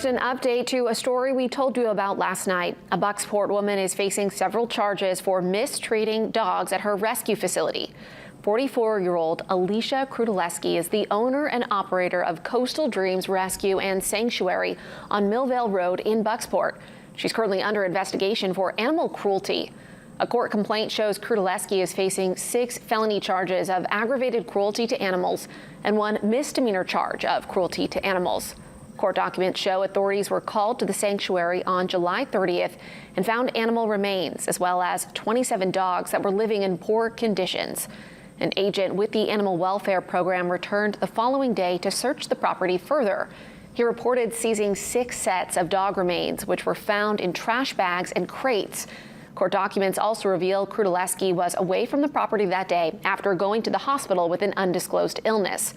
An update to a story we told you about last night. A Bucksport woman is facing several charges for mistreating dogs at her rescue facility. 44-year-old Alicia Krutaleski is the owner and operator of Coastal Dreams Rescue and Sanctuary on Millvale Road in Bucksport. She's currently under investigation for animal cruelty. A court complaint shows Krutaleski is facing 6 felony charges of aggravated cruelty to animals and 1 misdemeanor charge of cruelty to animals. Court documents show authorities were called to the sanctuary on July 30th and found animal remains, as well as 27 dogs that were living in poor conditions. An agent with the animal welfare program returned the following day to search the property further. He reported seizing 6 sets of dog remains, which were found in trash bags and crates. Court documents also reveal Krutaleski was away from the property that day after going to the hospital with an undisclosed illness.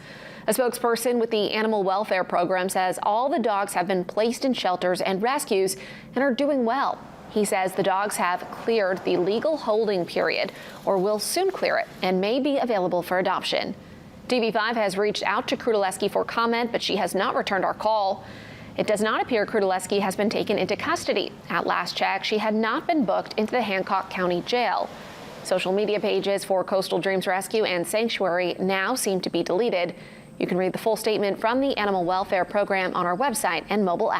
A spokesperson with the animal welfare program says all the dogs have been placed in shelters and rescues and are doing well. He says the dogs have cleared the legal holding period or will soon clear it and may be available for adoption. TV5 has reached out to Krutaleski for comment, but she has not returned our call. It does not appear Krutaleski has been taken into custody. At last check, she had not been booked into the Hancock County Jail. Social media pages for Coastal Dreams Rescue and Sanctuary now seem to be deleted. You can read the full statement from the Animal Welfare Program on our website and mobile app.